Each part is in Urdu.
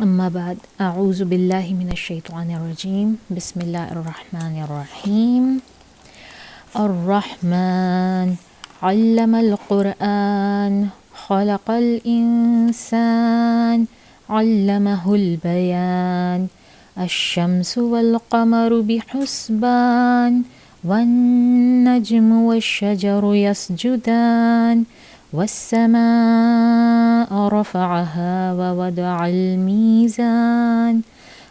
اما بعد اعوذ باللہ من الشیطان الرجیم بسم اللہ الرحمن الرحیم الرحمن علم القرآن خلق الانسان علمہ البیان الشمس والقمر بحسبان والنجم والشجر يسجدان والسماء رفعها ووضع الميزان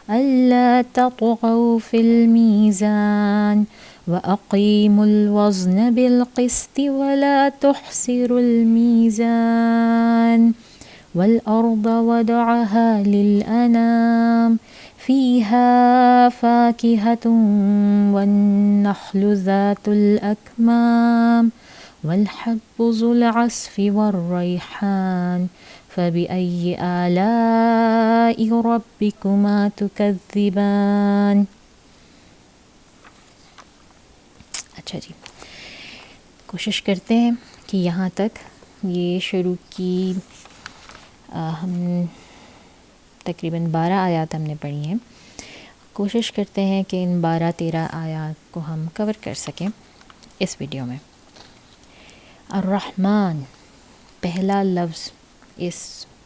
ألا تطغوا في الميزان وأقيموا الوزن بالقسط ولا تخسروا الميزان والأرض وضعها للأنام فيها فاكهة والنخل ذات الأكمام والحب ذو العصف والريحان فبأي آلاء ربكما تكذبان. اچھا جی، کوشش کرتے ہیں کہ یہاں تک یہ شروع کی ہم تقریباً 12 آیات ہم نے پڑھی ہیں. کوشش کرتے ہیں کہ ان 12-13 آیات کو ہم کور کر سکیں اس ویڈیو میں. الرحمن پہلا لفظ اس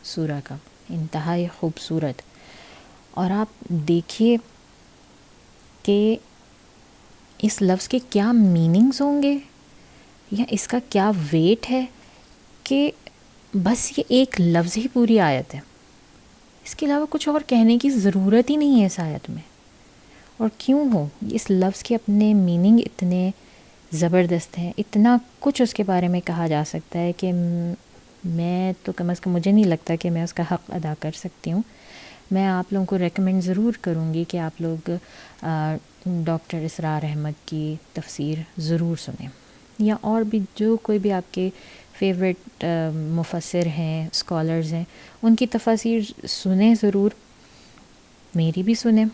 سورہ کا، انتہائی خوبصورت. اور آپ دیکھیے کہ اس لفظ کے کیا میننگز ہوں گے یا اس کا کیا ویٹ ہے کہ بس یہ ایک لفظ ہی پوری آیت ہے، اس کے علاوہ کچھ اور کہنے کی ضرورت ہی نہیں ہے اس آیت میں. اور کیوں ہو، اس لفظ کے اپنے میننگ اتنے زبردست ہیں، اتنا کچھ اس کے بارے میں کہا جا سکتا ہے کہ میں تو کم از کم مجھے نہیں لگتا کہ میں اس کا حق ادا کر سکتی ہوں. میں آپ لوگوں کو ریکمینڈ ضرور کروں گی کہ آپ لوگ ڈاکٹر اسرار احمد کی تفسیر ضرور سنیں، یا اور بھی جو کوئی بھی آپ کے فیوریٹ مفسر ہیں، اسکالرز ہیں، ان کی تفاسیر سنیں ضرور. میری بھی سنیں،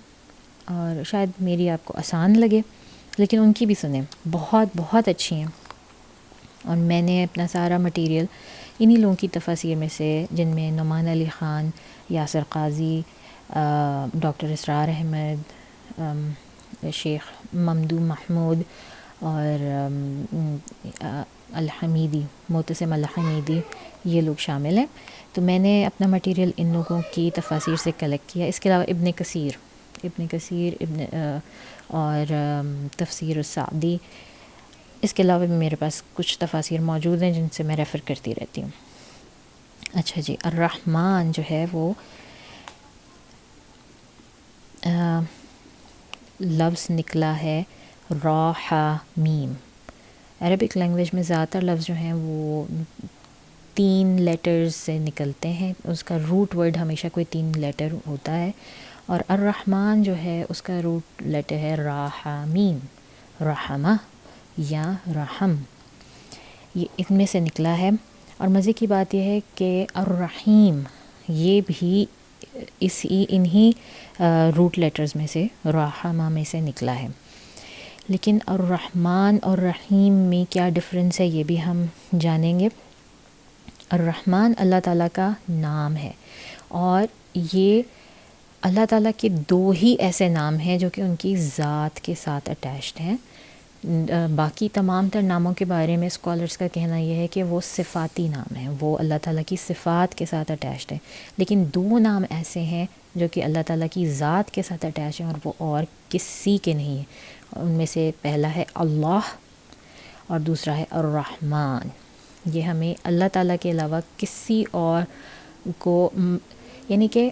اور شاید میری آپ کو آسان لگے لیکن ان کی بھی سنیں، بہت بہت اچھی ہیں. اور میں نے اپنا سارا مٹیریل انہی لوگوں کی تفاسیر میں سے، جن میں نعمان علی خان، یاسر قاضی، ڈاکٹر اسرار احمد، شیخ ممدو محمود اور الحمیدی، معتصم الحمیدی، یہ لوگ شامل ہیں. تو میں نے اپنا مٹیریل ان لوگوں کی تفاسیر سے کلیکٹ کیا. اس کے علاوہ ابن کثیر اور تفسیر السعدی، اس کے علاوہ بھی میرے پاس کچھ تفاسیر موجود ہیں جن سے میں ریفر کرتی رہتی ہوں. اچھا جی، الرحمن جو ہے وہ لفظ نکلا ہے را ح میم. عربک لینگویج میں زیادہ تر لفظ جو ہیں وہ 3 لیٹرز سے نکلتے ہیں. اس کا روٹ ورڈ ہمیشہ کوئی 3 لیٹر ہوتا ہے، اور الرحمن جو ہے اس کا روٹ لیٹر ہے را ح میم، رحمہ یا رحم، یہ ان میں سے نکلا ہے. اور مزے کی بات یہ ہے کہ الرحیم یہ بھی انہی روٹ لیٹرز میں سے، رحمہ میں سے نکلا ہے. لیکن الرحمن اور رحیم میں کیا ڈفرینس ہے یہ بھی ہم جانیں گے. الرحمن اللہ تعالیٰ کا نام ہے، اور یہ اللہ تعالیٰ کے 2 ہی ایسے نام ہیں جو کہ ان کی ذات کے ساتھ اٹیچڈ ہیں. باقی تمام تر ناموں کے بارے میں اسکالرس کا کہنا یہ ہے کہ وہ صفاتی نام ہیں، وہ اللہ تعالیٰ کی صفات کے ساتھ اٹیچڈ ہیں. لیکن 2 نام ایسے ہیں جو کہ اللہ تعالیٰ کی ذات کے ساتھ اٹیچ ہیں، اور وہ اور کسی کے نہیں ہیں. ان میں سے پہلا ہے اللہ اور دوسرا ہے الرحمن. یہ ہمیں اللہ تعالیٰ کے علاوہ کسی اور کو، یعنی کہ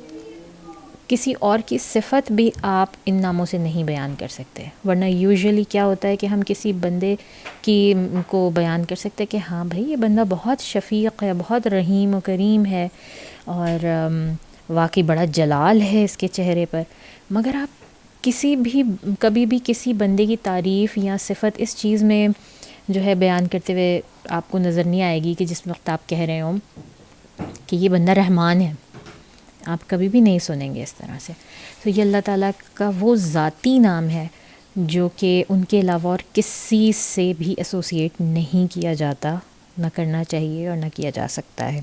کسی اور کی صفت بھی آپ ان ناموں سے نہیں بیان کر سکتے. ورنہ یوزلی کیا ہوتا ہے کہ ہم کسی بندے کی کو بیان کر سکتے کہ ہاں بھائی یہ بندہ بہت شفیق ہے، بہت رحیم و کریم ہے، اور واقعی بڑا جلال ہے اس کے چہرے پر. مگر آپ کبھی بھی کسی بندے کی تعریف یا صفت اس چیز میں جو ہے بیان کرتے ہوئے آپ کو نظر نہیں آئے گی کہ جس وقت آپ کہہ رہے ہوں کہ یہ بندہ رحمان ہے. آپ کبھی بھی نہیں سنیں گے اس طرح سے. تو یہ اللہ تعالیٰ کا وہ ذاتی نام ہے جو کہ ان کے علاوہ اور کسی سے بھی ایسوسیٹ نہیں کیا جاتا، نہ کرنا چاہیے اور نہ کیا جا سکتا ہے.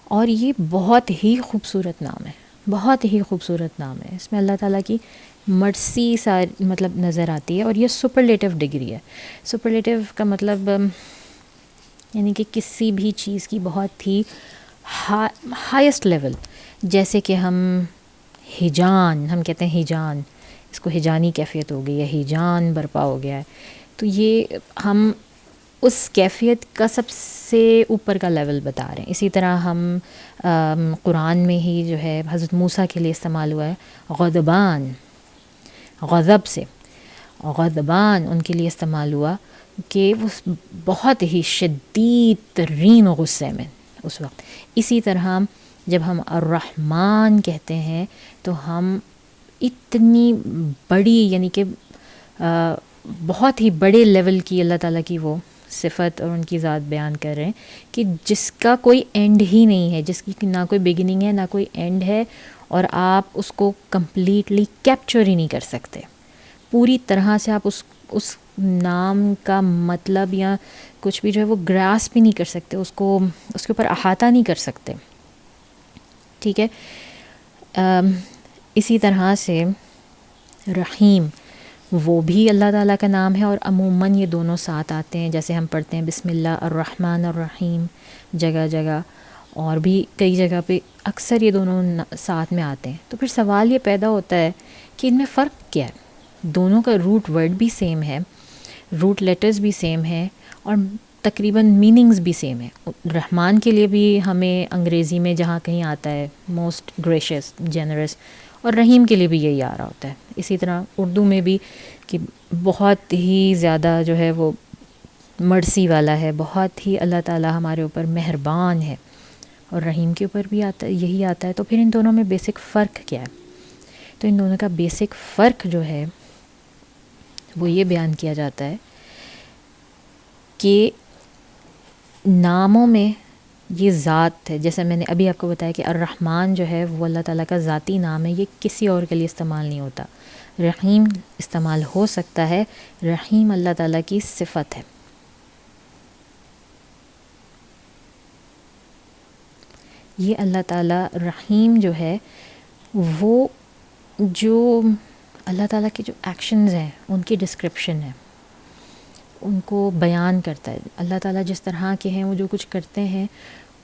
اور یہ بہت ہی خوبصورت نام ہے، بہت ہی خوبصورت نام ہے. اس میں اللہ تعالیٰ کی مرسی مطلب نظر آتی ہے, اور یہ سپرلیٹو ڈگری ہے. سپرلیٹو کا مطلب یعنی کہ کسی بھی چیز کی بہت ہی ہائیسٹ لیول. جیسے کہ ہم کہتے ہیں ہیجان, اس کو ہیجانی کیفیت ہو گئی ہے, ہیجان برپا ہو گیا ہے. تو یہ ہم اس کیفیت کا سب سے اوپر کا لیول بتا رہے ہیں. اسی طرح ہم قرآن میں ہی جو ہے حضرت موسیٰ کے لیے استعمال ہوا ہے غضبان, غضب سے غضبان ان کے لیے استعمال ہوا کہ وہ بہت ہی شدید ترین غصے میں اس وقت. اسی طرح جب ہم الرحمن کہتے ہیں تو ہم اتنی بڑی یعنی کہ بہت ہی بڑے لیول کی اللہ تعالیٰ کی وہ صفت اور ان کی ذات بیان کر رہے ہیں کہ جس کا کوئی اینڈ ہی نہیں ہے, جس کی نہ کوئی بگننگ ہے نہ کوئی اینڈ ہے, اور آپ اس کو کمپلیٹلی کیپچر ہی نہیں کر سکتے. پوری طرح سے آپ اس نام کا مطلب یا کچھ بھی جو ہے وہ گراسپ بھی نہیں کر سکتے, اس کے اوپر احاطہ نہیں کر سکتے. ٹھیک ہے. اسی طرح سے رحیم وہ بھی اللہ تعالیٰ کا نام ہے, اور عموماً یہ دونوں ساتھ آتے ہیں. جیسے ہم پڑھتے ہیں بسم اللہ الرحمن الرحیم جگہ جگہ, اور بھی کئی جگہ پہ اکثر یہ دونوں ساتھ میں آتے ہیں. تو پھر سوال یہ پیدا ہوتا ہے کہ ان میں فرق کیا ہے. دونوں کا روٹ ورڈ بھی سیم ہے, روٹ لیٹرز بھی سیم ہیں, اور تقریباً میننگز بھی سیم ہے. رحمان کے لیے بھی ہمیں انگریزی میں جہاں کہیں آتا ہے موسٹ گریشیس جنرس, اور رحیم کے لیے بھی یہی آ رہا ہوتا ہے. اسی طرح اردو میں بھی کہ بہت ہی زیادہ جو ہے وہ مرسی والا ہے, بہت ہی اللہ تعالیٰ ہمارے اوپر مہربان ہے, اور رحیم کے اوپر بھی آتا ہے یہی آتا ہے. تو پھر ان دونوں میں بیسک فرق کیا ہے؟ تو ان دونوں کا بیسک فرق جو ہے وہ یہ بیان کیا جاتا ہے کہ ناموں میں یہ ذات ہے. جیسے میں نے ابھی آپ کو بتایا کہ الرحمن جو ہے وہ اللہ تعالیٰ کا ذاتی نام ہے, یہ کسی اور کے لیے استعمال نہیں ہوتا. رحیم استعمال ہو سکتا ہے, رحیم اللہ تعالیٰ کی صفت ہے. یہ اللہ تعالیٰ رحیم جو ہے وہ جو اللہ تعالیٰ کے جو ایکشنز ہیں ان کی ڈسکرپشن ہے, ان کو بیان کرتا ہے. اللہ تعالیٰ جس طرح کے ہیں وہ جو کچھ کرتے ہیں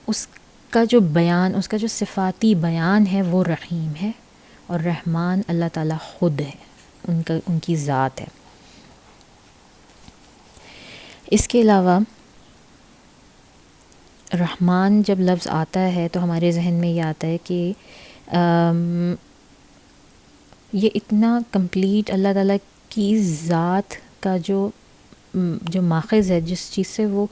اس کا جو بیان, اس کا جو صفاتی بیان ہے وہ رحیم ہے, اور رحمان اللہ تعالیٰ خود ہے, ان کی ذات ہے. اس کے علاوہ رحمان جب لفظ آتا ہے تو ہمارے ذہن میں یہ آتا ہے کہ یہ اتنا کمپلیٹ اللہ تعالیٰ کی ذات کا جو ماخذ ہے, جس چیز سے وہ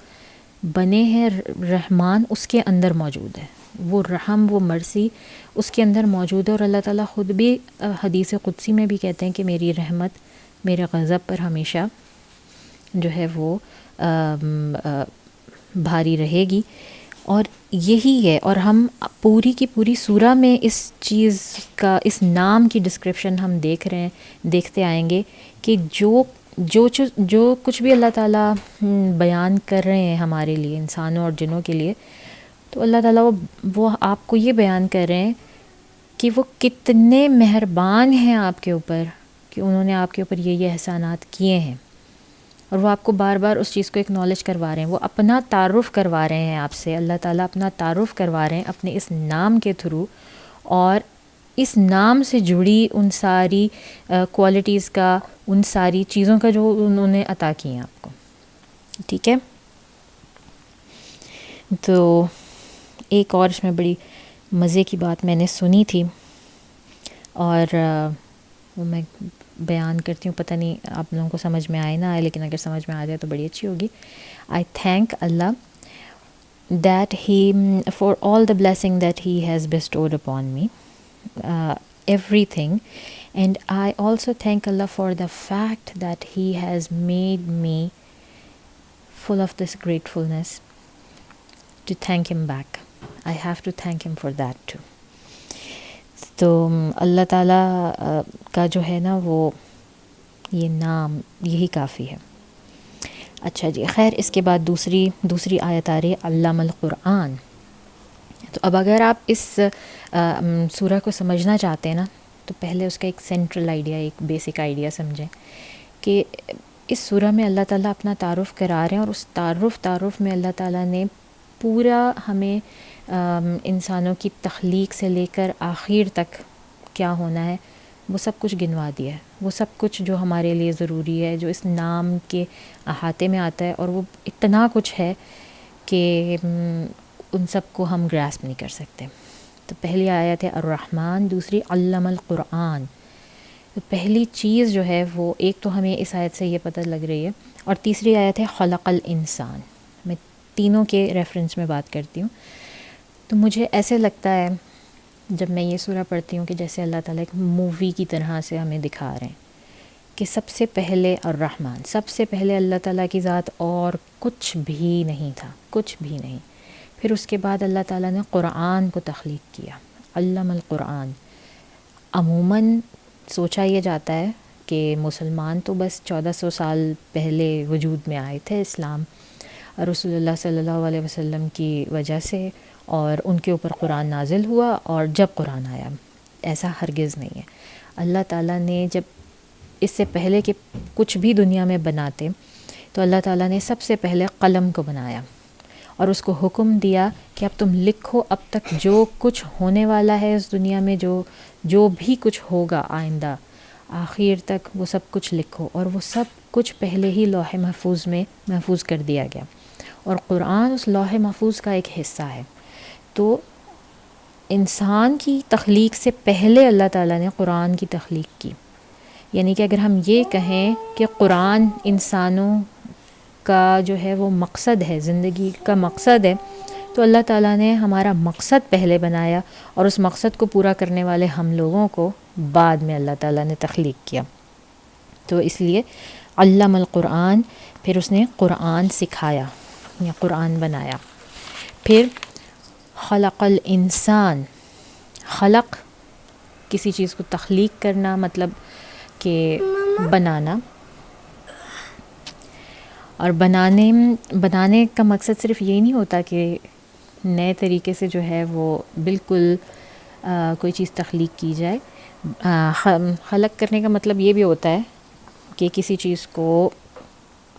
بنے ہیں رحمان, اس کے اندر موجود ہے. وہ رحم, وہ مرسی اس کے اندر موجود ہے. اور اللہ تعالیٰ خود بھی حدیث قدسی میں بھی کہتے ہیں کہ میری رحمت میرے غضب پر ہمیشہ جو ہے وہ بھاری رہے گی. اور یہی ہے, اور ہم پوری کی پوری سورہ میں اس چیز کا, اس نام کی ڈسکرپشن ہم دیکھتے آئیں گے کہ جو کچھ بھی اللہ تعالیٰ بیان کر رہے ہیں ہمارے لیے, انسانوں اور جنوں کے لیے, تو اللہ تعالیٰ وہ آپ کو یہ بیان کر رہے ہیں کہ وہ کتنے مہربان ہیں آپ کے اوپر, کہ انہوں نے آپ کے اوپر یہ احسانات کیے ہیں. اور وہ آپ کو بار بار اس چیز کو ایکنالج کروا رہے ہیں, وہ اپنا تعارف کروا رہے ہیں آپ سے. اللہ تعالیٰ اپنا تعارف کروا رہے ہیں اپنے اس نام کے تھرو, اور اس نام سے جڑی ان ساری کوالٹیز کا, ان ساری چیزوں کا جو انہوں نے عطا کی ہیں آپ کو. ٹھیک ہے. تو ایک اور اس میں بڑی مزے کی بات میں نے سنی تھی, اور وہ میں بیان کرتی ہوں, پتہ نہیں آپ لوگوں کو سمجھ میں آئے نہ آئے, لیکن اگر سمجھ میں آ جائے تو بڑی اچھی ہوگی. I thank Allah that he for all the blessing that he has bestowed upon me, everything, and I also thank Allah for the fact that he has made me full of this gratefulness to thank him back. I have to thank him for that too. تو اللہ تعالیٰ کا جو ہے نا وہ یہ نام یہی کافی ہے. اچھا جی, خیر اس کے بعد دوسری آیت آ رہی ہے علم القرآن. تو اب اگر آپ اس سورہ کو سمجھنا چاہتے ہیں نا، تو پہلے اس کا ایک سینٹرل آئیڈیا، ایک بیسک آئیڈیا سمجھیں کہ اس سورہ میں اللہ تعالیٰ اپنا تعارف کرا رہے ہیں، اور اس تعارف میں اللہ تعالیٰ نے پورا ہمیں انسانوں کی تخلیق سے لے کر آخر تک کیا ہونا ہے وہ سب کچھ گنوا دیا ہے، وہ سب کچھ جو ہمارے لیے ضروری ہے، جو اس نام کے احاطے میں آتا ہے، اور وہ اتنا کچھ ہے کہ ان سب کو ہم گراسپ نہیں کر سکتے۔ تو پہلی آیت ہے الرحمن، دوسری علم القرآن۔ تو پہلی چیز جو ہے وہ ایک تو ہمیں اس آیت سے یہ پتہ لگ رہی ہے، اور تیسری آیت ہے خلق الانسان۔ میں تینوں کے ریفرنس میں بات کرتی ہوں۔ تو مجھے ایسے لگتا ہے جب میں یہ سورہ پڑھتی ہوں کہ جیسے اللہ تعالیٰ ایک مووی کی طرح سے ہمیں دکھا رہے ہیں کہ سب سے پہلے الرحمن، سب سے پہلے اللہ تعالیٰ کی ذات، اور کچھ بھی نہیں تھا، کچھ بھی نہیں۔ پھر اس کے بعد اللہ تعالیٰ نے قرآن کو تخلیق کیا، علم القرآن۔ عموماً سوچا یہ جاتا ہے کہ مسلمان تو بس 1400 سال پہلے وجود میں آئے تھے، اسلام رسول اللہ صلی اللہ علیہ وسلم کی وجہ سے، اور ان کے اوپر قرآن نازل ہوا، اور جب قرآن آیا۔ ایسا ہرگز نہیں ہے۔ اللہ تعالیٰ نے جب اس سے پہلے کہ کچھ بھی دنیا میں بناتے، تو اللہ تعالیٰ نے سب سے پہلے قلم کو بنایا، اور اس کو حکم دیا کہ اب تم لکھو، اب تک جو کچھ ہونے والا ہے اس دنیا میں، جو بھی کچھ ہوگا آئندہ آخر تک، وہ سب کچھ لکھو۔ اور وہ سب کچھ پہلے ہی لوح محفوظ میں محفوظ کر دیا گیا، اور قرآن اس لوح محفوظ کا ایک حصہ ہے۔ تو انسان کی تخلیق سے پہلے اللہ تعالیٰ نے قرآن کی تخلیق کی، یعنی کہ اگر ہم یہ کہیں کہ قرآن انسانوں کا جو ہے وہ مقصد ہے، زندگی کا مقصد ہے، تو اللہ تعالیٰ نے ہمارا مقصد پہلے بنایا، اور اس مقصد کو پورا کرنے والے ہم لوگوں کو بعد میں اللہ تعالیٰ نے تخلیق کیا۔ تو اس لیے علم القرآن، پھر اس نے قرآن سکھایا یا قرآن بنایا۔ پھر خلق الانسان، خلق کسی چیز کو تخلیق کرنا، مطلب کہ بنانا، اور بنانے کا مقصد صرف یہی نہیں ہوتا کہ نئے طریقے سے جو ہے وہ بالکل کوئی چیز تخلیق کی جائے۔ خلق کرنے کا مطلب یہ بھی ہوتا ہے کہ کسی چیز کو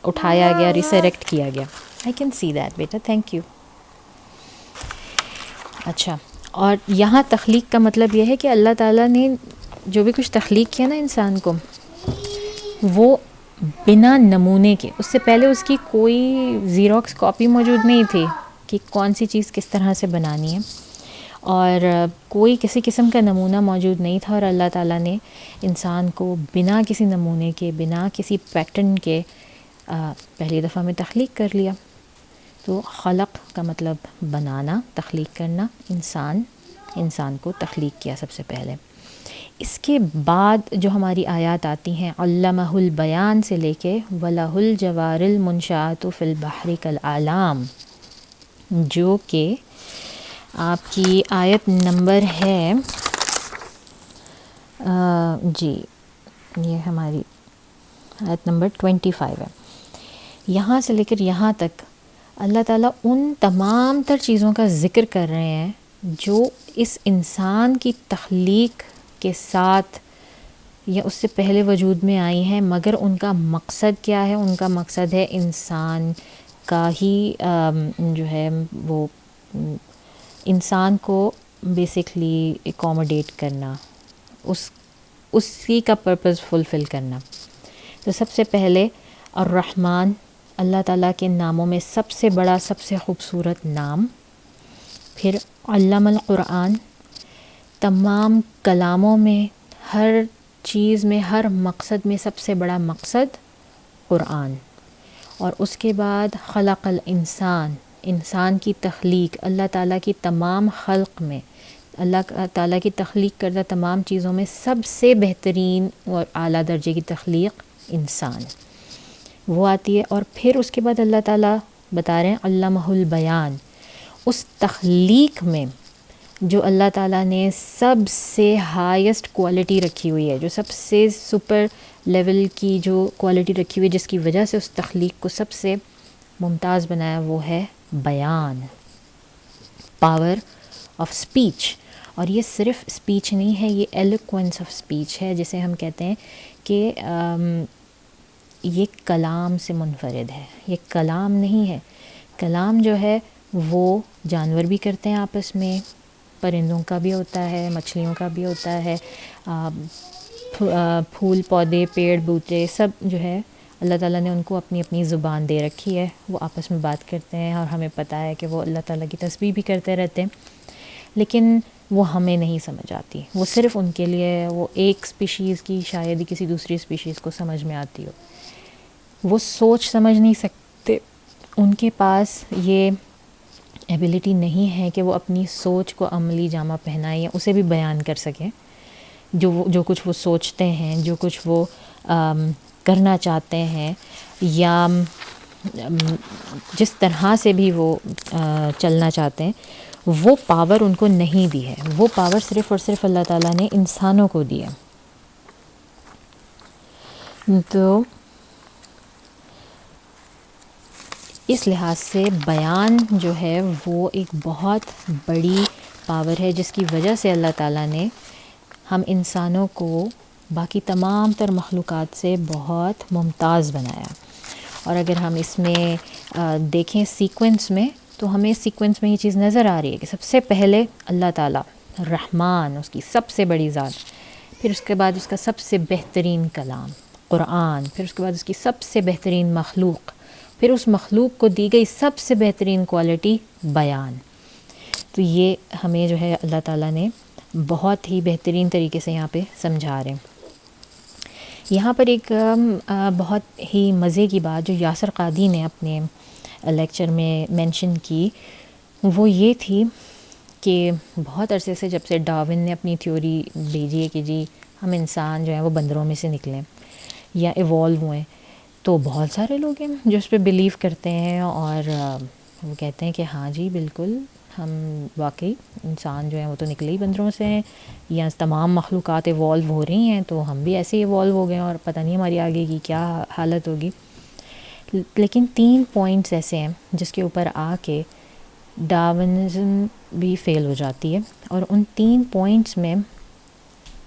اٹھایا گیا، ریسریکٹ کیا گیا۔ I can see that beta, thank you. اچھا، اور یہاں تخلیق کا مطلب یہ ہے کہ اللہ تعالیٰ نے جو بھی کچھ تخلیق کیا نا انسان کو، وہ بنا نمونے کے، اس سے پہلے اس کی کوئی زیروکس کاپی موجود نہیں تھی کہ کون سی چیز کس طرح سے بنانی ہے، اور کوئی کسی قسم کا نمونہ موجود نہیں تھا، اور اللہ تعالیٰ نے انسان کو بنا کسی نمونے کے، بنا کسی پیٹرن کے پہلی دفعہ میں تخلیق کر لیا۔ تو خلق کا مطلب بنانا، تخلیق کرنا، انسان کو تخلیق کیا سب سے پہلے۔ اس کے بعد جو ہماری آیات آتی ہیں علمہ البیان سے لے کے وَلَهُ الْجَوَارِ الْمُنشَآتُ فِي الْبَحْرِ كَالْأَعْلَامِ، جو کہ آپ کی آیت نمبر ہے جی یہ ہماری آیت نمبر 25 ہے۔ یہاں سے لے کر یہاں تک اللہ تعالیٰ ان تمام تر چیزوں کا ذکر کر رہے ہیں جو اس انسان کی تخلیق کے ساتھ یا اس سے پہلے وجود میں آئی ہیں، مگر ان کا مقصد کیا ہے؟ ان کا مقصد ہے انسان کا ہی جو ہے وہ انسان کو بیسکلی اکوموڈیٹ کرنا، اسی کا پرپز فلفل کرنا۔ تو سب سے پہلے الرحمن، اللہ تعالیٰ کے ناموں میں سب سے بڑا، سب سے خوبصورت نام۔ پھر علم القرآن، تمام کلاموں میں، ہر چیز میں، ہر مقصد میں سب سے بڑا مقصد قرآن۔ اور اس کے بعد خلق الانسان، انسان کی تخلیق، اللہ تعالیٰ کی تمام خلق میں، اللہ تعالیٰ کی تخلیق کردہ تمام چیزوں میں سب سے بہترین اور اعلیٰ درجے کی تخلیق انسان وہ آتی ہے۔ اور پھر اس کے بعد اللہ تعالیٰ بتا رہے ہیں علمہ البیان، اس تخلیق میں جو اللہ تعالیٰ نے سب سے ہائیسٹ کوالٹی رکھی ہوئی ہے، جو سب سے سپر لیول کی جو کوالٹی رکھی ہوئی ہے، جس کی وجہ سے اس تخلیق کو سب سے ممتاز بنایا، وہ ہے بیان، پاور آف اسپیچ. اور یہ صرف اسپیچ نہیں ہے، یہ ایلوکوینس آف اسپیچ ہے، جسے ہم کہتے ہیں کہ یہ کلام سے منفرد ہے. یہ کلام نہیں ہے. کلام جو ہے وہ جانور بھی کرتے ہیں آپس میں، پرندوں کا بھی ہوتا ہے، مچھلیوں کا بھی ہوتا ہے، پھول پودے پیڑ بوٹے سب جو ہے اللہ تعالیٰ نے ان کو اپنی اپنی زبان دے رکھی ہے، وہ آپس میں بات کرتے ہیں اور ہمیں پتہ ہے کہ وہ اللہ تعالیٰ کی تسبیح بھی کرتے رہتے ہیں، لیکن وہ ہمیں نہیں سمجھ آتی. وہ صرف ان کے لیے، وہ ایک اسپیشیز کی شاید ہی کسی دوسری اسپیشیز کو سمجھ میں آتی ہو. وہ سوچ سمجھ نہیں سکتے، ان کے پاس یہ ایبلٹی نہیں ہے کہ وہ اپنی سوچ کو عملی جامہ پہنائیں یا اسے بھی بیان کر سکیں. جو کچھ وہ سوچتے ہیں، جو کچھ وہ کرنا چاہتے ہیں، یا جس طرح سے بھی وہ چلنا چاہتے ہیں، وہ پاور ان کو نہیں دی ہے. وہ پاور صرف اور صرف اللہ تعالیٰ نے انسانوں کو دی ہے. تو اس لحاظ سے بیان جو ہے وہ ایک بہت بڑی پاور ہے، جس کی وجہ سے اللہ تعالیٰ نے ہم انسانوں کو باقی تمام تر مخلوقات سے بہت ممتاز بنایا. اور اگر ہم اس میں دیکھیں سیکوینس میں، تو ہمیں سیکوینس میں یہ چیز نظر آ رہی ہے کہ سب سے پہلے اللہ تعالیٰ رحمان، اس کی سب سے بڑی ذات، پھر اس کے بعد اس کا سب سے بہترین کلام قرآن، پھر اس کے بعد اس کی سب سے بہترین مخلوق، پھر اس مخلوق کو دی گئی سب سے بہترین کوالٹی بیان. تو یہ ہمیں جو ہے اللہ تعالیٰ نے بہت ہی بہترین طریقے سے یہاں پہ سمجھا رہے ہیں. یہاں پر ایک بہت ہی مزے کی بات جو یاسر قادی نے اپنے لیکچر میں مینشن کی، وہ یہ تھی کہ بہت عرصے سے جب سے ڈارون نے اپنی تھیوری بھیجی ہے کہ جی ہم انسان جو ہیں وہ بندروں میں سے نکلیں یا ایوالو ہوئیں، تو بہت سارے لوگ ہیں جو اس پہ بلیو کرتے ہیں اور وہ کہتے ہیں کہ ہاں جی بالکل ہم واقعی انسان جو ہیں وہ تو نکلے ہی بندروں سے ہیں، یا تمام مخلوقات ایوالو ہو رہی ہیں تو ہم بھی ایسے ہی ایوالو ہو گئے ہیں اور پتہ نہیں ہماری آگے کی کیا حالت ہوگی. لیکن 3 پوائنٹس ایسے ہیں جس کے اوپر آ کے ڈارونزم بھی فیل ہو جاتی ہے، اور ان 3 پوائنٹس میں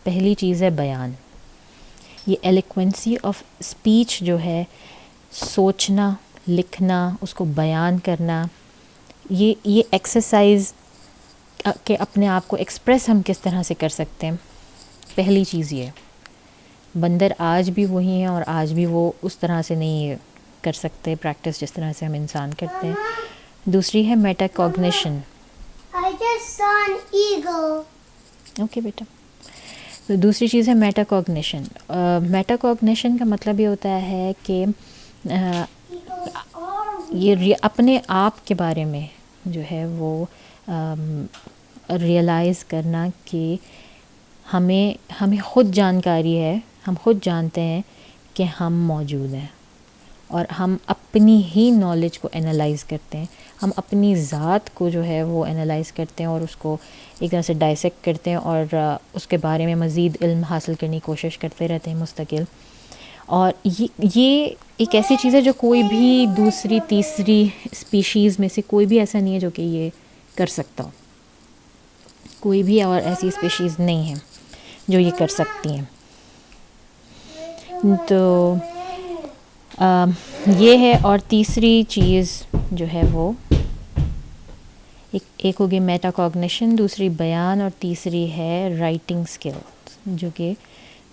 پہلی چیز ہے بیان. یہ ایلیکوینسی آف اسپیچ جو ہے، سوچنا، لکھنا، اس کو بیان کرنا، یہ ایکسرسائز کہ اپنے آپ کو ایکسپریس ہم کس طرح سے کر سکتے ہیں. پہلی چیز یہ، بندر آج بھی وہی ہیں اور آج بھی وہ اس طرح سے نہیں کر سکتے پریکٹس جس طرح سے ہم انسان کرتے ہیں. دوسری ہے میٹا کوگنیشن. اوکے بیٹا. تو دوسری چیز ہے میٹا کوگنیشن. میٹا کوگنیشن کا مطلب یہ ہوتا ہے کہ یہ اپنے آپ کے بارے میں جو ہے وہ ریئلائز کرنا کہ ہمیں خود جانکاری ہے، ہم خود جانتے ہیں کہ ہم موجود ہیں، اور ہم اپنی ہی نالج کو انالائز کرتے ہیں، ہم اپنی ذات کو جو ہے وہ انالائز کرتے ہیں اور اس کو ایک طرح سے ڈائسیکٹ کرتے ہیں اور اس کے بارے میں مزید علم حاصل کرنے کی کوشش کرتے رہتے ہیں مستقل. اور یہ ایک ایسی چیز ہے جو کوئی بھی دوسری تیسری اسپیشیز میں سے کوئی بھی ایسا نہیں ہے جو کہ یہ کر سکتا ہو. کوئی بھی اور ایسی اسپیشیز نہیں ہے جو یہ کر سکتی ہیں. تو یہ ہے. اور تیسری چیز جو ہے وہ ایک ہوگی میٹا کوگنیشن، دوسری بیان، اور تیسری ہے رائٹنگ اسکلز، جو کہ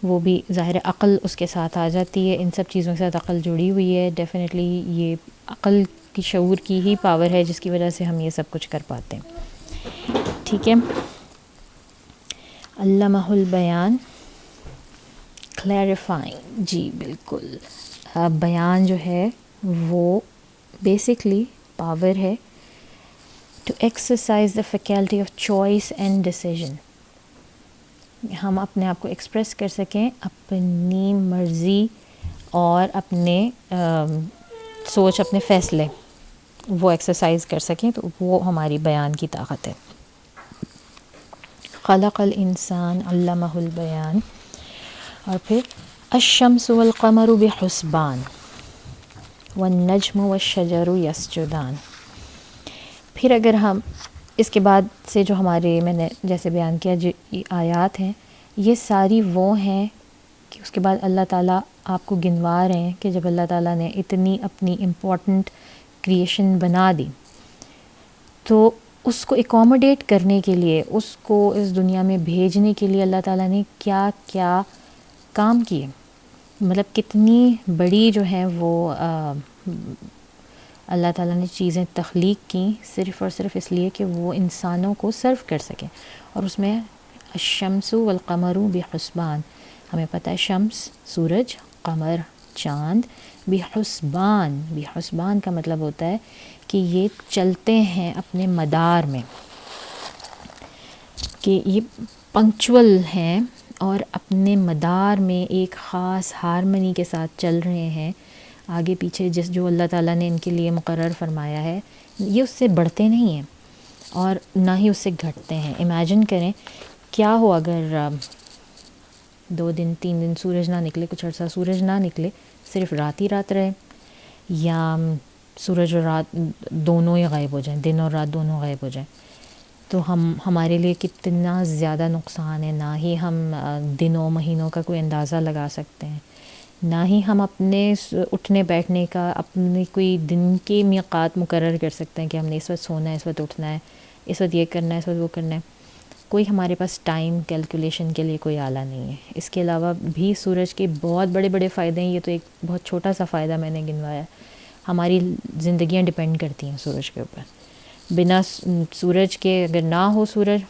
وہ بھی ظاہر عقل اس کے ساتھ آ جاتی ہے. ان سب چیزوں کے ساتھ عقل جڑی ہوئی ہے. ڈیفینیٹلی یہ عقل کی شعور کی ہی پاور ہے جس کی وجہ سے ہم یہ سب کچھ کر پاتے ہیں. ٹھیک ہے. علامہ البیان، کلیریفائنگ. جی بالکل. بیان جو ہے وہ بیسکلی پاور ہے to exercise the faculty of choice and decision. ہم اپنے آپ کو ایکسپریس کر سکیں، اپنی مرضی اور اپنے سوچ، اپنے فیصلے وہ ایکسرسائز کر سکیں، تو وہ ہماری بیان کی طاقت ہے. خلق الانسان علمہ البیان. اور پھر الشمس والقمر بحسبان والنجم والشجر یسجدان. پھر اگر ہم اس کے بعد سے جو ہمارے میں نے جیسے بیان کیا جو آیات ہیں یہ ساری وہ ہیں کہ اس کے بعد اللہ تعالیٰ آپ کو گنوا رہے ہیں کہ جب اللہ تعالیٰ نے اتنی اپنی امپورٹنٹ کریشن بنا دی تو اس کو اکوموڈیٹ کرنے کے لیے اس کو اس دنیا میں بھیجنے کے لیے اللہ تعالیٰ نے کیا کیا کام کیے، مطلب کتنی بڑی جو ہیں وہ اللہ تعالیٰ نے چیزیں تخلیق کیں صرف اور صرف اس لیے کہ وہ انسانوں کو سرو کر سکیں. اور اس میں الشمس والقمر بحسبان، ہمیں پتہ ہے شمس سورج، قمر چاند، بحسبان، بحسبان کا مطلب ہوتا ہے کہ یہ چلتے ہیں اپنے مدار میں، کہ یہ پنکچول ہیں اور اپنے مدار میں ایک خاص ہارمنی کے ساتھ چل رہے ہیں آگے پیچھے، جو اللہ تعالیٰ نے ان کے لیے مقرر فرمایا ہے. یہ اس سے بڑھتے نہیں ہیں اور نہ ہی اس سے گھٹتے ہیں. امیجن کریں کیا ہو اگر 2 دن 3 دن سورج نہ نکلے، کچھ عرصہ سورج نہ نکلے، صرف رات ہی رات رہے، یا سورج اور رات دونوں ہی غائب ہو جائیں، دن اور رات دونوں غائب ہو جائیں، تو ہمارے لیے کتنا زیادہ نقصان ہے. نہ ہی ہم دنوں مہینوں کا کوئی اندازہ لگا سکتے ہیں، نہ ہی ہم اپنے اٹھنے بیٹھنے کا اپنی کوئی دن کی میقات مقرر کر سکتے ہیں کہ ہم نے اس وقت سونا ہے، اس وقت اٹھنا ہے، اس وقت یہ کرنا ہے، اس وقت وہ کرنا ہے. کوئی ہمارے پاس ٹائم کیلکولیشن کے لیے کوئی آلہ نہیں ہے. اس کے علاوہ بھی سورج کے بہت بڑے بڑے فائدے ہیں. یہ تو ایک بہت چھوٹا سا فائدہ میں نے گنوایا. ہماری زندگیاں ڈپینڈ کرتی ہیں سورج کے اوپر. بنا سورج کے اگر نہ ہو سورج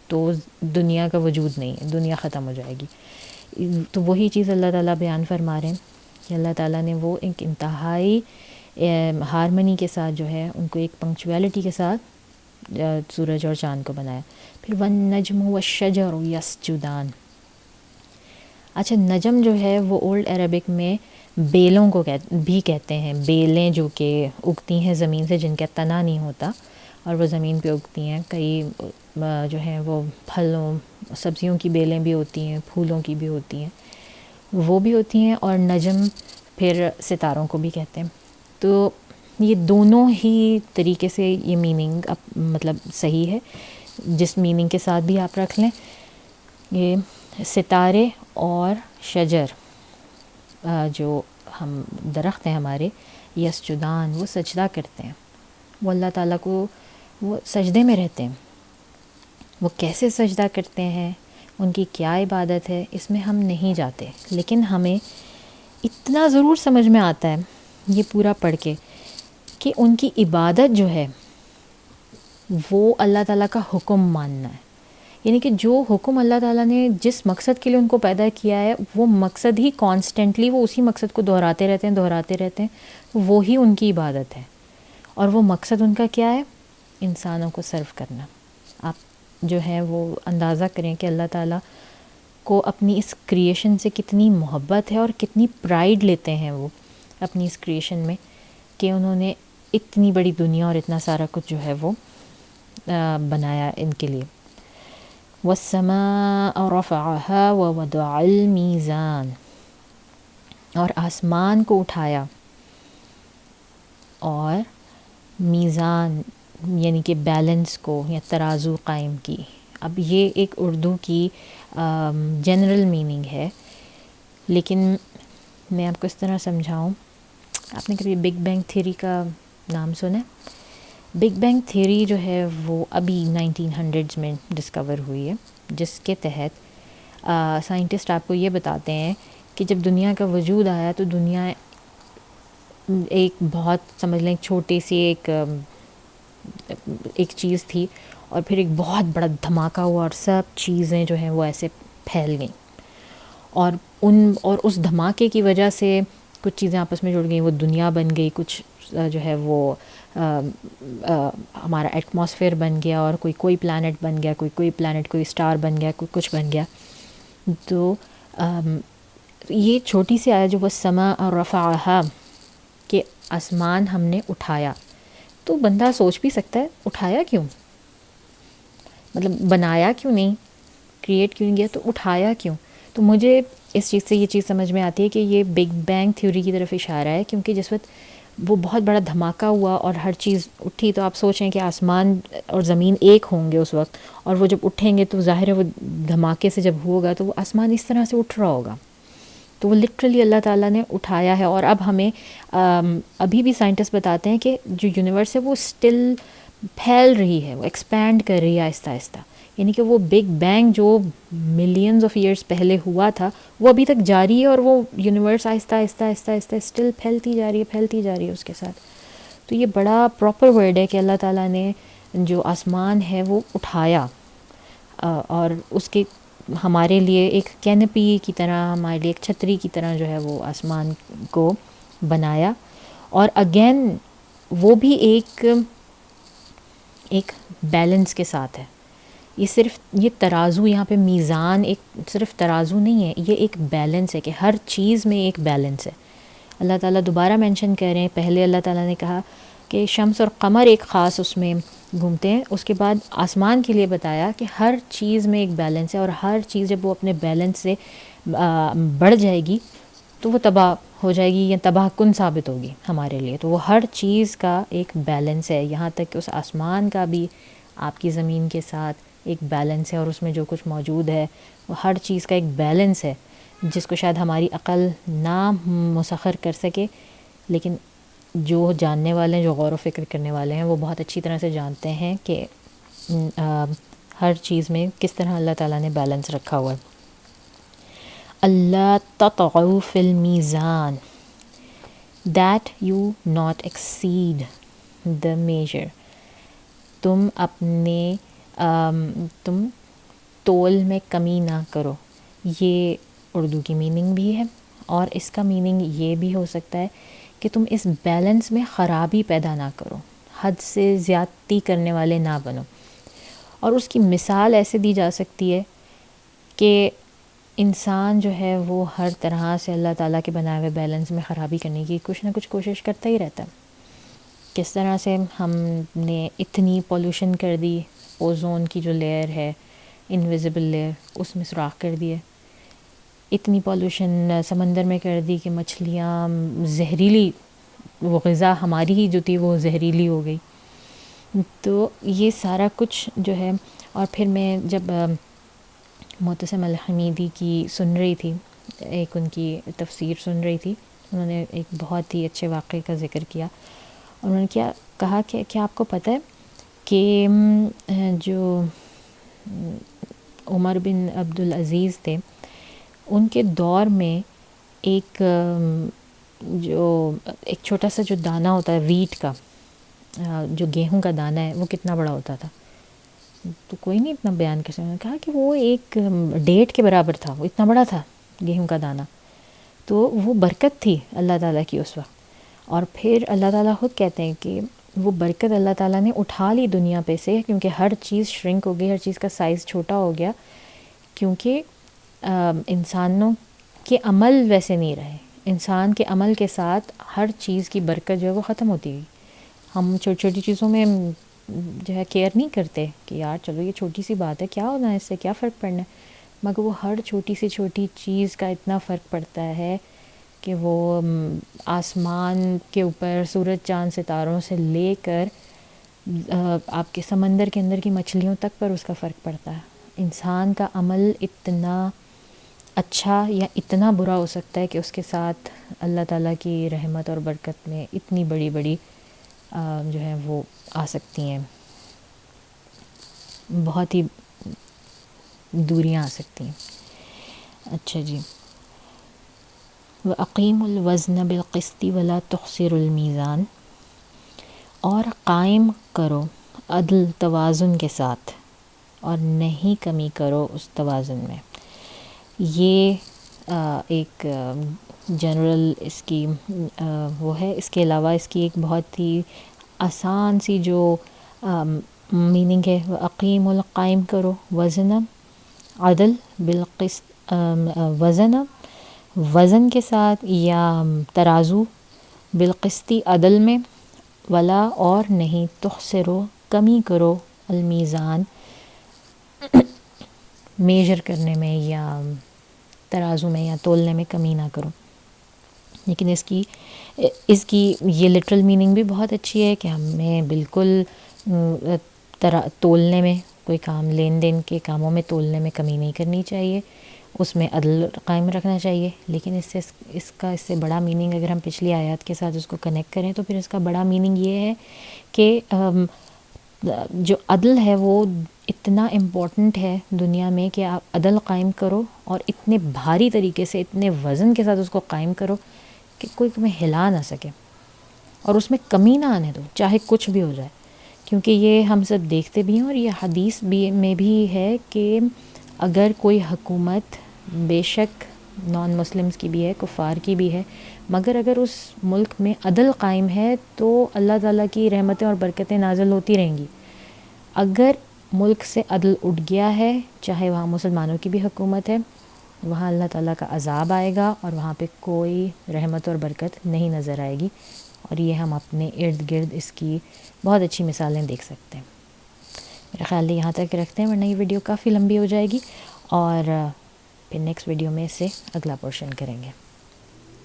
تو دنیا کا وجود نہیں ہے، دنیا ختم ہو جائے گی. تو وہی چیز اللہ تعالیٰ بیان فرما رہے ہیں کہ اللہ تعالیٰ نے وہ ایک انتہائی ہارمنی کے ساتھ جو ہے ان کو ایک پنکچویلٹی کے ساتھ سورج اور چاند کو بنایا. پھر والنجم والشجر یسجدان. اچھا نجم جو ہے وہ اولڈ عربک میں بیلوں کو بھی کہتے ہیں. بیلیں جو کہ اگتی ہیں زمین سے، جن کا تنا نہیں ہوتا اور وہ زمین پہ اگتی ہیں. کئی جو ہیں وہ پھلوں سبزیوں کی بیلیں بھی ہوتی ہیں، پھولوں کی بھی ہوتی ہیں، وہ بھی ہوتی ہیں. اور نجم پھر ستاروں کو بھی کہتے ہیں. تو یہ دونوں ہی طریقے سے یہ میننگ مطلب صحیح ہے، جس میننگ کے ساتھ بھی آپ رکھ لیں. یہ ستارے اور شجر جو ہم درخت ہیں ہمارے، یسجدان، وہ سجدہ کرتے ہیں. وہ اللہ تعالیٰ کو وہ سجدے میں رہتے ہیں. وہ کیسے سجدہ کرتے ہیں، ان کی کیا عبادت ہے، اس میں ہم نہیں جاتے. لیکن ہمیں اتنا ضرور سمجھ میں آتا ہے یہ پورا پڑھ کے کہ ان کی عبادت جو ہے وہ اللہ تعالیٰ کا حکم ماننا ہے. یعنی کہ جو حکم اللہ تعالیٰ نے جس مقصد کے لیے ان کو پیدا کیا ہے، وہ مقصد ہی کانسٹنٹلی وہ اسی مقصد کو دہراتے رہتے ہیں. وہی ان کی عبادت ہے. اور وہ مقصد ان کا کیا ہے؟ انسانوں کو سرو کرنا. آپ جو ہے وہ اندازہ کریں کہ اللہ تعالیٰ کو اپنی اس کریشن سے کتنی محبت ہے اور کتنی پرائیڈ لیتے ہیں وہ اپنی اس کریشن میں، کہ انہوں نے اتنی بڑی دنیا اور اتنا سارا کچھ جو ہے وہ بنایا ان کے لیے. وَالسَّمَاءَ رَفَعَهَا وَوَضَعَ الْمِيزَانَ. اور آسمان کو اٹھایا اور میزان یعنی کہ بیلنس کو یا ترازو قائم کی. اب یہ ایک اردو کی جنرل میننگ ہے، لیکن میں آپ کو اس طرح سمجھاؤں. آپ نے کبھی بگ بینگ تھیوری کا نام سنا ہے؟ بگ بینگ تھیوری جو ہے وہ ابھی 1900s میں ڈسکور ہوئی ہے، جس کے تحت سائنٹسٹ آپ کو یہ بتاتے ہیں کہ جب دنیا کا وجود آیا تو دنیا ایک بہت سمجھ لیں چھوٹی سی ایک چیز تھی، اور پھر ایک بہت بڑا دھماکہ ہوا اور سب چیزیں جو ہیں وہ ایسے پھیل گئیں. اور اس دھماکے کی وجہ سے کچھ چیزیں آپس میں جڑ گئیں، وہ دنیا بن گئی، کچھ جو ہے وہ ہمارا ایٹماسفیئر بن گیا، اور کوئی پلانٹ بن گیا، کوئی پلانٹ، کوئی اسٹار بن گیا، کوئی کچھ بن گیا. تو یہ چھوٹی سی آیا جو وَالسَّمَاءَ رَفَعَهَا کہ آسمان ہم نے اٹھایا. تو بندہ سوچ بھی سکتا ہے اٹھایا کیوں، مطلب بنایا کیوں نہیں، کریٹ کیوں نہیں کیا، تو اٹھایا کیوں. تو مجھے اس چیز سے یہ چیز سمجھ میں آتی ہے کہ یہ بگ بینگ تھیوری کی طرف اشارہ ہے، کیونکہ جس وقت وہ بہت بڑا دھماکہ ہوا اور ہر چیز اٹھی، تو آپ سوچیں کہ آسمان اور زمین ایک ہوں گے اس وقت، اور وہ جب اٹھیں گے تو ظاہر ہے وہ دھماکے سے جب ہوگا تو وہ آسمان اس طرح سے اٹھ رہا ہوگا. تو وہ لٹرلی اللہ تعالیٰ نے اٹھایا ہے. اور اب ہمیں ابھی بھی سائنٹسٹ بتاتے ہیں کہ جو یونیورس ہے وہ اسٹل پھیل رہی ہے، وہ ایکسپینڈ کر رہی ہے آہستہ آہستہ. یعنی کہ وہ بگ بینگ جو ملینز آف ایئرس پہلے ہوا تھا وہ ابھی تک جاری ہے، اور وہ یونیورس آہستہ آہستہ آہستہ آہستہ اسٹل پھیلتی جا رہی ہے، پھیلتی جا رہی ہے اس کے ساتھ. تو یہ بڑا پراپر ورڈ ہے کہ اللہ تعالیٰ نے جو آسمان ہے وہ اٹھایا، اور اس کے ہمارے لیے ایک کینپی کی طرح، ہمارے لیے ایک چھتری کی طرح جو ہے وہ آسمان کو بنایا. اور اگین وہ بھی ایک بیلنس کے ساتھ ہے. یہ صرف یہ ترازو، یہاں پہ میزان ایک صرف ترازو نہیں ہے، یہ ایک بیلنس ہے کہ ہر چیز میں ایک بیلنس ہے. اللہ تعالیٰ دوبارہ مینشن کر رہے ہیں، پہلے اللہ تعالیٰ نے کہا کہ شمس اور قمر ایک خاص اس میں گھومتے ہیں، اس کے بعد آسمان کے لیے بتایا کہ ہر چیز میں ایک بیلنس ہے، اور ہر چیز جب وہ اپنے بیلنس سے بڑھ جائے گی تو وہ تباہ ہو جائے گی یا تباہ کن ثابت ہوگی ہمارے لیے. تو وہ ہر چیز کا ایک بیلنس ہے، یہاں تک کہ اس آسمان کا بھی آپ کی زمین کے ساتھ ایک بیلنس ہے، اور اس میں جو کچھ موجود ہے وہ ہر چیز کا ایک بیلنس ہے جس کو شاید ہماری عقل نہ مسخر کر سکے، لیکن جو جاننے والے ہیں، جو غور و فکر کرنے والے ہیں، وہ بہت اچھی طرح سے جانتے ہیں کہ ہر چیز میں کس طرح اللہ تعالیٰ نے بیلنس رکھا ہوا ہے. اللہ تطغوا فی المیزان that you not exceed the measure. تم اپنے تم تول میں کمی نہ کرو. یہ اردو کی میننگ بھی ہے، اور اس کا میننگ یہ بھی ہو سکتا ہے کہ تم اس بیلنس میں خرابی پیدا نہ کرو، حد سے زیادتی کرنے والے نہ بنو. اور اس کی مثال ایسے دی جا سکتی ہے کہ انسان جو ہے وہ ہر طرح سے اللہ تعالیٰ کے بنائے ہوئے بیلنس میں خرابی کرنے کی کچھ نہ کچھ کوشش کرتا ہی رہتا ہے. کس طرح سے ہم نے اتنی پولوشن کر دی، اوزون کی جو لیئر ہے، انویزیبل لیئر، اس میں سوراخ کر دیے. اتنی پولوشن سمندر میں کر دی کہ مچھلیاں زہریلی، وہ غذا ہماری ہی جو تھی وہ زہریلی ہو گئی. تو یہ سارا کچھ جو ہے. اور پھر میں جب معتصم الحمیدی کی سن رہی تھی، ایک ان کی تفسیر سن رہی تھی، انہوں نے ایک بہت ہی اچھے واقعے کا ذکر کیا. انہوں نے کیا کہا کہ کیا آپ کو پتہ ہے کہ جو عمر بن عبدالعزیز تھے، ان کے دور میں ایک چھوٹا سا جو دانہ ہوتا ہے ویٹ کا، جو گیہوں کا دانہ ہے، وہ کتنا بڑا ہوتا تھا؟ تو کوئی نہیں اتنا بیان کر سکتا. کہا کہ وہ ایک ڈیٹ کے برابر تھا، وہ اتنا بڑا تھا گیہوں کا دانہ. تو وہ برکت تھی اللہ تعالیٰ کی اس وقت. اور پھر اللہ تعالیٰ خود کہتے ہیں کہ وہ برکت اللہ تعالیٰ نے اٹھا لی دنیا پہ سے، کیونکہ ہر چیز شرنک ہو گئی، ہر چیز کا سائز چھوٹا ہو گیا، کیونکہ انسانوں کے عمل ویسے نہیں رہے. انسان کے عمل کے ساتھ ہر چیز کی برکت جو ہے وہ ختم ہوتی گئی. ہم چھوٹی چھوٹی چیزوں میں جو ہے کیئر نہیں کرتے کہ یار چلو یہ چھوٹی سی بات ہے، کیا ہونا ہے اس سے، کیا فرق پڑنا ہے. مگر وہ ہر چھوٹی سی چھوٹی چیز کا اتنا فرق پڑتا ہے کہ وہ آسمان کے اوپر سورج چاند ستاروں سے لے کر آپ کے سمندر کے اندر کی مچھلیوں تک پر اس کا فرق پڑتا ہے. انسان کا عمل اتنا اچھا یا اتنا برا ہو سکتا ہے کہ اس کے ساتھ اللہ تعالیٰ کی رحمت اور برکت میں اتنی بڑی بڑی جو ہے وہ آ سکتی ہیں، بہت ہی دوریاں آ سکتی ہیں. اچھا جی. وَأَقِيمُوا الْوَزْنَ بِالْقِسْطِ وَلَا تُخْسِرُوا الْمِيزَانَ. اور قائم کرو عدل توازن کے ساتھ، اور نہیں کمی کرو اس توازن میں. یہ ایک جنرل اس کی وہ ہے. اس کے علاوہ اس کی ایک بہت ہی آسان سی جو میننگ ہے، عقیم القائم کرو وزن عدل بالقسط، وزن کے ساتھ یا ترازو، بالقسطی عدل میں، ولا اور نہیں، تخسرو کمی کرو، المیزان میجر کرنے میں یا ترازو میں یا تولنے میں کمی نہ کرو. لیکن اس کی یہ لٹرل میننگ بھی بہت اچھی ہے کہ ہمیں بالکل تولنے میں کوئی کام، لین دین کے کاموں میں تولنے میں کمی نہیں کرنی چاہیے، اس میں عدل قائم رکھنا چاہیے. لیکن اس سے بڑا میننگ اگر ہم پچھلی آیات کے ساتھ اس کو کنیکٹ کریں تو پھر اس کا بڑا میننگ یہ ہے کہ جو عدل ہے وہ اتنا امپورٹنٹ ہے دنیا میں کہ آپ عدل قائم کرو اور اتنے بھاری طریقے سے، اتنے وزن کے ساتھ اس کو قائم کرو کہ کوئی تمہیں ہلا نہ سکے، اور اس میں کمی نہ آنے دو چاہے کچھ بھی ہو جائے. کیونکہ یہ ہم سب دیکھتے بھی ہیں اور یہ حدیث میں بھی ہے کہ اگر کوئی حکومت، بے شک نان مسلمز کی بھی ہے، کفار کی بھی ہے، مگر اگر اس ملک میں عدل قائم ہے تو اللہ تعالیٰ کی رحمتیں اور برکتیں نازل ہوتی رہیں گی. اگر ملک سے عدل اٹھ گیا ہے، چاہے وہاں مسلمانوں کی بھی حکومت ہے، وہاں اللہ تعالیٰ کا عذاب آئے گا اور وہاں پہ کوئی رحمت اور برکت نہیں نظر آئے گی. اور یہ ہم اپنے ارد گرد اس کی بہت اچھی مثالیں دیکھ سکتے ہیں. میرا خیال ہے یہاں تک رکھتے ہیں ورنہ یہ ویڈیو کافی لمبی ہو جائے گی، اور پھر نیکسٹ ویڈیو میں اس سے اگلا پورشن کریں گے.